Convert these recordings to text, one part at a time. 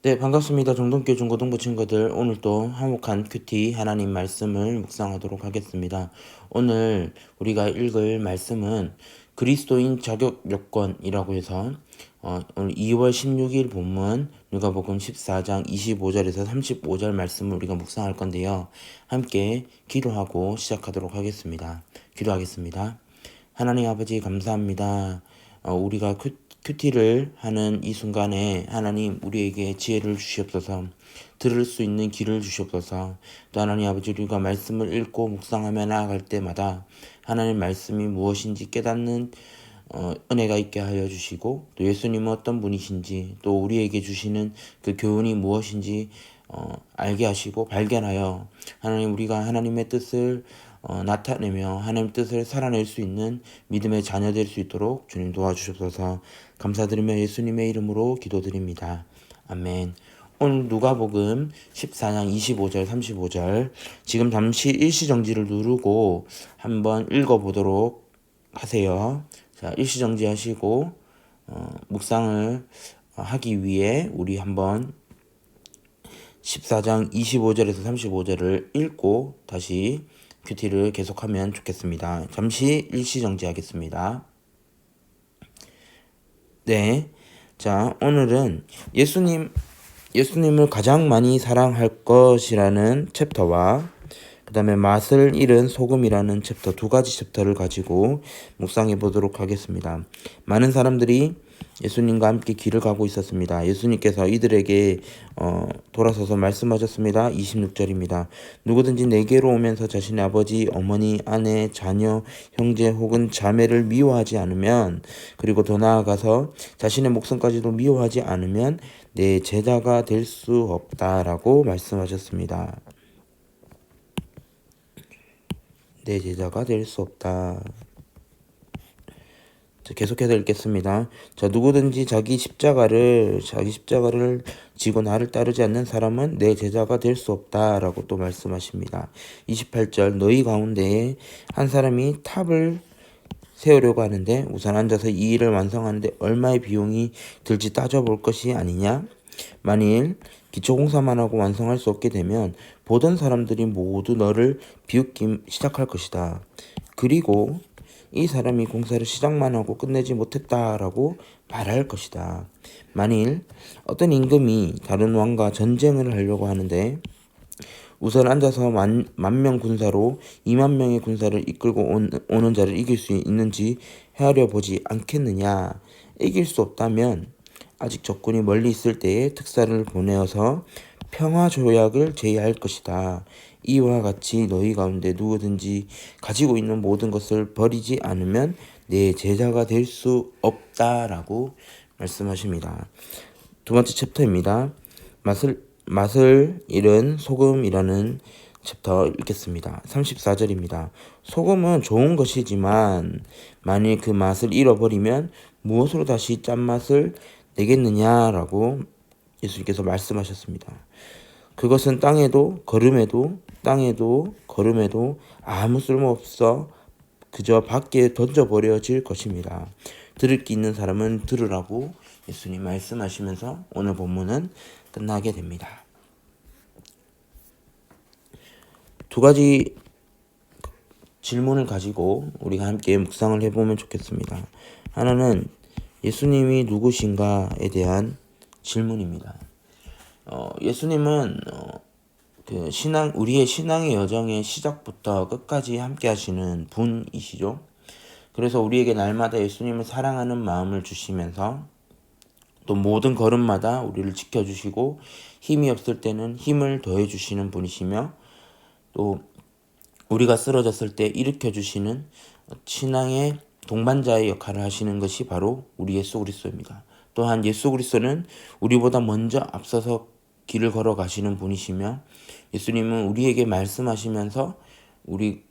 네, 반갑습니다. 정동교 중고등부 친구들. 오늘도 화목한 큐티 하나님 말씀을 묵상하도록 하겠습니다. 오늘 우리가 읽을 말씀은 그리스도인 자격 요건이라고 해서 오늘 2월 16일 본문 누가복음 14장 25절에서 35절 말씀을 우리가 묵상할 건데요. 함께 기도하고 시작하도록 하겠습니다. 기도하겠습니다. 하나님 아버지 감사합니다. 우리가 큐티를 하는 이 순간에 하나님 우리에게 지혜를 주시옵소서, 들을 수 있는 귀를 주시옵소서. 또 하나님 아버지 우리가 말씀을 읽고 묵상하며 나아갈 때마다 하나님 말씀이 무엇인지 깨닫는 은혜가 있게 하여 주시고, 또 예수님은 어떤 분이신지, 또 우리에게 주시는 그 교훈이 무엇인지 알게 하시고 발견하여 하나님 우리가 하나님의 뜻을 나타내며 하나님 뜻을 살아낼 수 있는 믿음의 자녀 될 수 있도록 주님 도와주셔서 감사드리며 예수님의 이름으로 기도드립니다. 아멘. 오늘 누가복음 14장 25절 35절 지금 잠시 일시정지를 누르고 한번 읽어보도록 하세요. 자, 일시정지 하시고 묵상을 하기 위해 우리 한번 14장 25절에서 35절을 읽고 다시 큐티를 계속하면 좋겠습니다. 잠시 일시정지하겠습니다. 네. 자, 오늘은 예수님을 가장 많이 사랑할 것이라는 챕터와 그 다음에 맛을 잃은 소금이라는 챕터, 두 가지 챕터를 가지고 묵상해 보도록 하겠습니다. 많은 사람들이 예수님과 함께 길을 가고 있었습니다. 예수님께서 이들에게 돌아서서 말씀하셨습니다. 26절입니다. 누구든지 내게로 오면서 자신의 아버지, 어머니, 아내, 자녀, 형제 혹은 자매를 미워하지 않으면, 그리고 더 나아가서 자신의 목숨까지도 미워하지 않으면 내 제자가 될 수 없다라고 말씀하셨습니다. 내 제자가 될 수 없다. 자, 계속해서 읽겠습니다. 자, 누구든지 자기 십자가를 지고 나를 따르지 않는 사람은 내 제자가 될 수 없다라고 또 말씀하십니다. 28절 너희 가운데에 한 사람이 탑을 세우려고 하는데 우선 앉아서 이 일을 완성하는데 얼마의 비용이 들지 따져볼 것이 아니냐? 만일 기초공사만 하고 완성할 수 없게 되면 보던 사람들이 모두 너를 비웃기 시작할 것이다. 그리고 이 사람이 공사를 시작만 하고 끝내지 못했다라고 말할 것이다. 만일 어떤 임금이 다른 왕과 전쟁을 하려고 하는데 우선 앉아서 만명 군사로 2만 명의 군사를 이끌고 오는 자를 이길 수 있는지 헤아려 보지 않겠느냐. 이길 수 없다면 아직 적군이 멀리 있을 때에 특사를 보내어서 평화 조약을 제의할 것이다. 이와 같이 너희 가운데 누구든지 가지고 있는 모든 것을 버리지 않으면 내 제자가 될 수 없다라고 말씀하십니다. 두 번째 챕터입니다. 맛을 잃은 소금이라는 챕터 읽겠습니다. 34절입니다. 소금은 좋은 것이지만 만일 그 맛을 잃어버리면 무엇으로 다시 짠맛을 내겠느냐라고 예수님께서 말씀하셨습니다. 그것은 땅에도 거름에도 아무 쓸모없어 그저 밖에 던져버려질 것입니다. 들을 게 있는 사람은 들으라고 예수님 말씀하시면서 오늘 본문은 끝나게 됩니다. 두 가지 질문을 가지고 우리가 함께 묵상을 해보면 좋겠습니다. 하나는 예수님이 누구신가에 대한 질문입니다. 예수님은 우리의 신앙의 여정의 시작부터 끝까지 함께 하시는 분이시죠. 그래서 우리에게 날마다 예수님을 사랑하는 마음을 주시면서 또 모든 걸음마다 우리를 지켜주시고 힘이 없을 때는 힘을 더해주시는 분이시며 또 우리가 쓰러졌을 때 일으켜주시는 신앙의 동반자의 역할을 하시는 것이 바로 우리 예수 그리스도입니다. 또한 예수 그리스도는 우리보다 먼저 앞서서 길을 걸어가시는 분이시며 예수님은 우리에게 말씀하시면서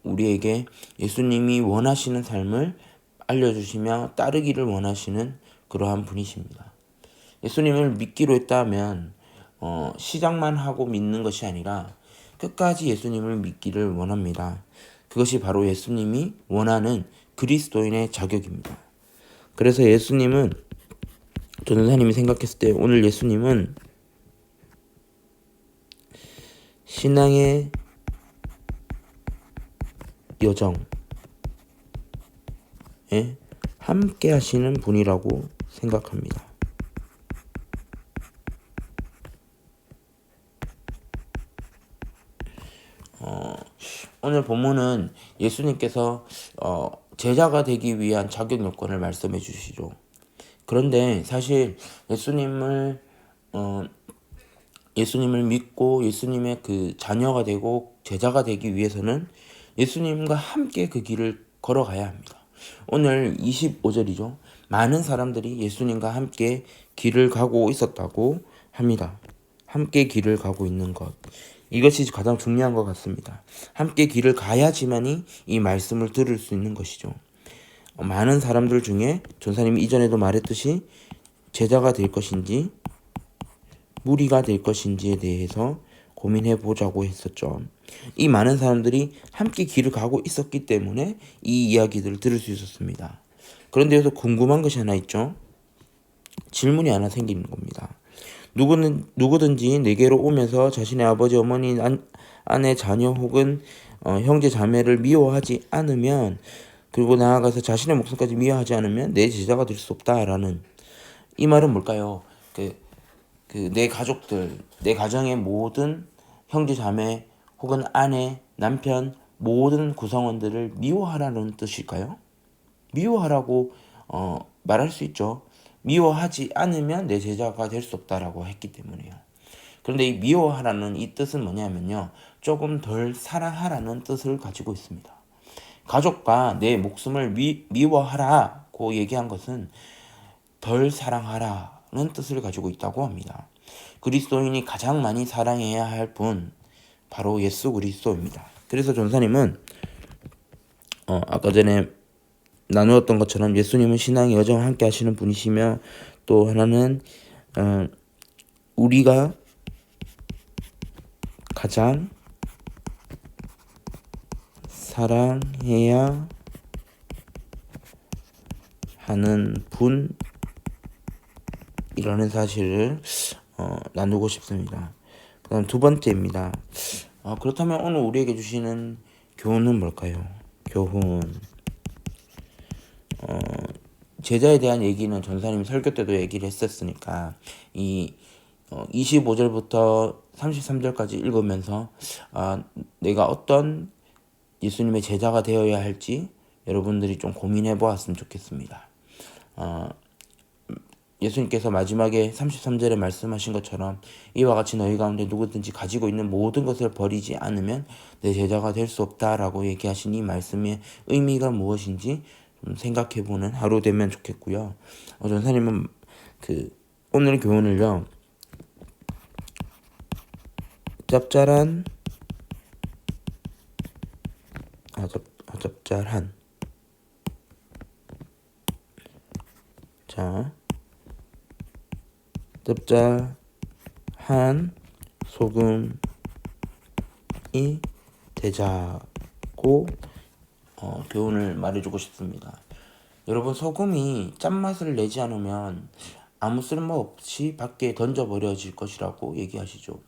우리에게 예수님이 원하시는 삶을 알려주시며 따르기를 원하시는 그러한 분이십니다. 예수님을 믿기로 했다면 시작만 하고 믿는 것이 아니라 끝까지 예수님을 믿기를 원합니다. 그것이 바로 예수님이 원하는 그리스도인의 자격입니다. 그래서 예수님은 전도사님이 생각했을 때 오늘 예수님은 신앙의 여정에 함께 하시는 분이라고 생각합니다. 오늘 본문은 예수님께서 제자가 되기 위한 자격 요건을 말씀해 주시죠. 그런데 사실 예수님을 믿고 예수님의 그 자녀가 되고 제자가 되기 위해서는 예수님과 함께 그 길을 걸어가야 합니다. 오늘 25절이죠. 많은 사람들이 예수님과 함께 길을 가고 있었다고 합니다. 함께 길을 가고 있는 것. 이것이 가장 중요한 것 같습니다. 함께 길을 가야지만이 이 말씀을 들을 수 있는 것이죠. 많은 사람들 중에 전사님이 이전에도 말했듯이 제자가 될 것인지 무리가 될 것인지에 대해서 고민해 보자고 했었죠. 이 많은 사람들이 함께 길을 가고 있었기 때문에 이 이야기들을 들을 수 있었습니다. 그런데 여기서 궁금한 것이 하나 있죠. 질문이 하나 생기는 겁니다. 누구든지 내게로 오면서 자신의 아버지, 어머니, 아내, 자녀 혹은 형제, 자매를 미워하지 않으면, 그리고 나아가서 자신의 목숨까지 미워하지 않으면 내 제자가 될 수 없다라는, 이 말은 뭘까요? 내 가족들, 내 가정의 모든 형제, 자매 혹은 아내, 남편, 모든 구성원들을 미워하라는 뜻일까요? 미워하라고 말할 수 있죠. 미워하지 않으면 내 제자가 될 수 없다라고 했기 때문에요. 그런데 이 미워하라는 이 뜻은 뭐냐면요, 조금 덜 사랑하라는 뜻을 가지고 있습니다. 가족과 내 목숨을 미워하라고 얘기한 것은 덜 사랑하라는 뜻을 가지고 있다고 합니다. 그리스도인이 가장 많이 사랑해야 할 분, 바로 예수 그리스도입니다. 그래서 전사님은 아까 전에 나누었던 것처럼 예수님은 신앙의 여정을 함께 하시는 분이시며, 또 하나는 우리가 가장 사랑해야 하는 분이라는 사실을 나누고 싶습니다. 그 다음 두 번째입니다. 그렇다면 오늘 우리에게 주시는 교훈은 뭘까요? 교훈. 제자에 대한 얘기는 전사님이 설교 때도 얘기를 했었으니까 이 25절부터 33절까지 읽으면서 내가 어떤 예수님의 제자가 되어야 할지 여러분들이 좀 고민해 보았으면 좋겠습니다. 예수님께서 마지막에 33절에 말씀하신 것처럼 이와 같이 너희 가운데 누구든지 가지고 있는 모든 것을 버리지 않으면 내 제자가 될 수 없다라고 얘기하신 이 말씀의 의미가 무엇인지 좀 생각해보는 하루 되면 좋겠고요. 전사님은 오늘 교훈을요, 짭짤한 짭짤한 소금이 되자고 교훈을 말해주고 싶습니다. 여러분, 소금이 짠맛을 내지 않으면 아무 쓸모없이 밖에 던져버려질 것이라고 얘기하시죠.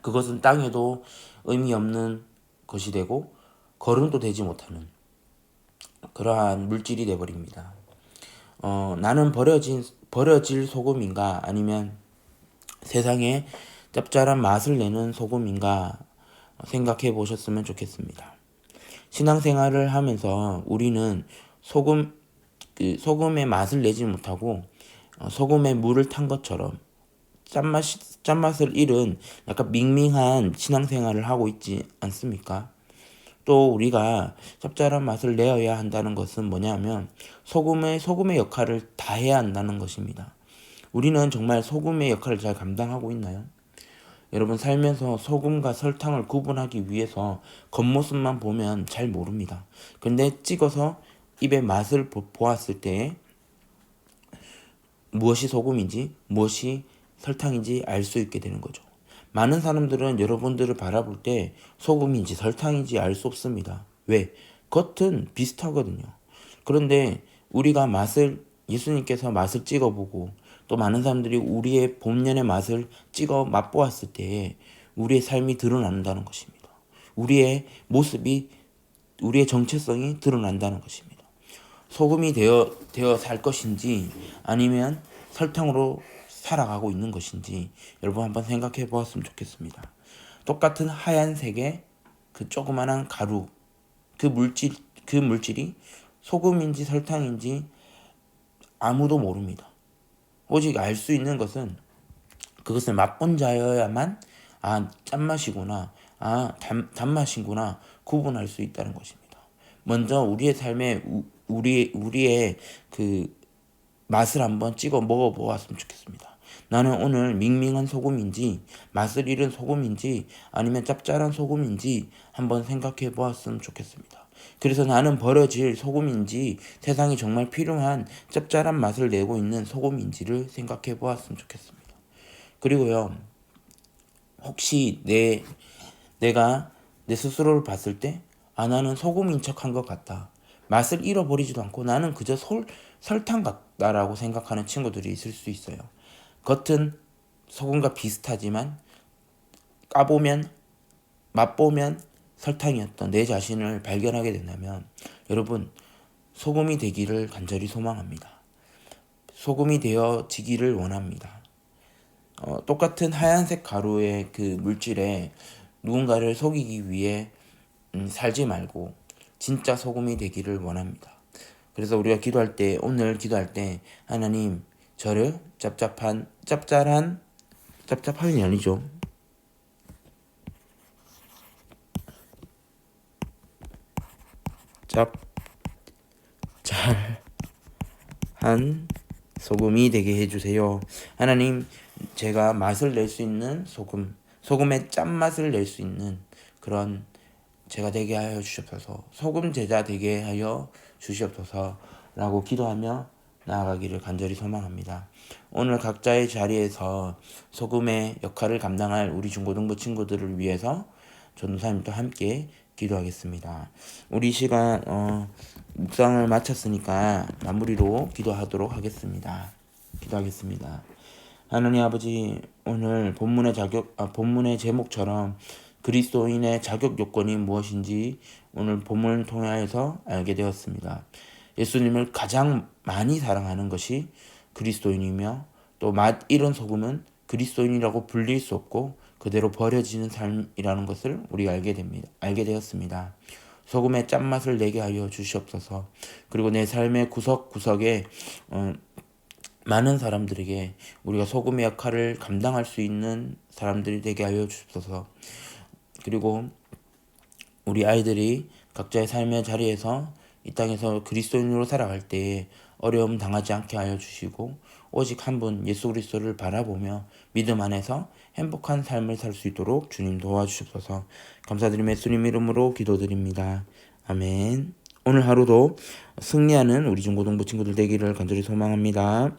그것은 땅에도 의미 없는 것이 되고 거름도 되지 못하는 그러한 물질이 되어버립니다. 나는 버려질 소금인가, 아니면 세상에 짭짤한 맛을 내는 소금인가 생각해 보셨으면 좋겠습니다. 신앙생활을 하면서 우리는 소금의 맛을 내지 못하고 소금에 물을 탄 것처럼 짠맛을 잃은 약간 밍밍한 신앙생활을 하고 있지 않습니까? 또 우리가 짭짤한 맛을 내어야 한다는 것은 뭐냐면 소금의 역할을 다 해야 한다는 것입니다. 우리는 정말 소금의 역할을 잘 감당하고 있나요? 여러분, 살면서 소금과 설탕을 구분하기 위해서 겉모습만 보면 잘 모릅니다. 근데 찍어서 입의 맛을 보았을 때 무엇이 소금인지 무엇이 설탕인지 알 수 있게 되는 거죠. 많은 사람들은 여러분들을 바라볼 때 소금인지 설탕인지 알 수 없습니다. 왜? 겉은 비슷하거든요. 그런데 우리가 예수님께서 맛을 찍어보고 또 많은 사람들이 우리의 본연의 맛을 찍어 맛보았을 때 우리의 삶이 드러난다는 것입니다. 우리의 모습이, 우리의 정체성이 드러난다는 것입니다. 소금이 되어 살 것인지 아니면 설탕으로 살아가고 있는 것인지 여러분 한번 생각해 보았으면 좋겠습니다. 똑같은 하얀색의 그 조그만한 가루, 그 물질이 소금인지 설탕인지 아무도 모릅니다. 오직 알 수 있는 것은 그것을 맛본 자여야만 짠맛이구나, 단맛이구나 구분할 수 있다는 것입니다. 먼저 우리의 삶에 우리의 그 맛을 한번 찍어 먹어보았으면 좋겠습니다. 나는 오늘 밍밍한 소금인지 맛을 잃은 소금인지 아니면 짭짤한 소금인지 한번 생각해 보았으면 좋겠습니다. 그래서 나는 버려질 소금인지 세상이 정말 필요한 짭짤한 맛을 내고 있는 소금인지를 생각해 보았으면 좋겠습니다. 그리고요, 혹시 내가 내 스스로를 봤을 때 나는 소금인 척한 것 같다, 맛을 잃어버리지도 않고 나는 그저 설탕 같다라고 생각하는 친구들이 있을 수 있어요. 겉은 소금과 비슷하지만 까보면, 맛보면 설탕이었던 내 자신을 발견하게 된다면 여러분, 소금이 되기를 간절히 소망합니다. 소금이 되어지기를 원합니다. 똑같은 하얀색 가루의 그 물질에 누군가를 속이기 위해 살지 말고 진짜 소금이 되기를 원합니다. 그래서 우리가 오늘 기도할 때 하나님, 저를 짭짤함이 아니죠. 짭짤한 소금이 되게 해주세요. 하나님, 제가 맛을 낼 수 있는 소금의 짠맛을 낼 수 있는 그런 제가 되게 하여 주시옵소서. 소금 제자 되게 하여 주시옵소서라고 기도하며 나아가기를 간절히 소망합니다. 오늘 각자의 자리에서 소금의 역할을 감당할 우리 중고등부 친구들을 위해서 전도사님도 함께 기도하겠습니다. 우리 시간 묵상을 마쳤으니까 마무리로 기도하도록 하겠습니다. 기도하겠습니다. 하나님 아버지, 오늘 본문의 제목처럼 그리스도인의 자격 요건이 무엇인지 오늘 본문을 통해서 알게 되었습니다. 예수님을 가장 많이 사랑하는 것이 그리스도인이며 또 맛 잃은 소금은 그리스도인이라고 불릴 수 없고 그대로 버려지는 삶이라는 것을 우리가 알게 되었습니다. 소금의 짠맛을 내게 하여 주시옵소서. 그리고 내 삶의 구석구석에 많은 사람들에게 우리가 소금의 역할을 감당할 수 있는 사람들이 되게 하여 주옵소서. 그리고 우리 아이들이 각자의 삶의 자리에서 이 땅에서 그리스도인으로 살아갈 때에 어려움 당하지 않게 하여 주시고 오직 한 분 예수 그리스도를 바라보며 믿음 안에서 행복한 삶을 살 수 있도록 주님 도와주시옵소서. 감사드리며 예수님 이름으로 기도드립니다. 아멘. 오늘 하루도 승리하는 우리 중고등부 친구들 되기를 간절히 소망합니다.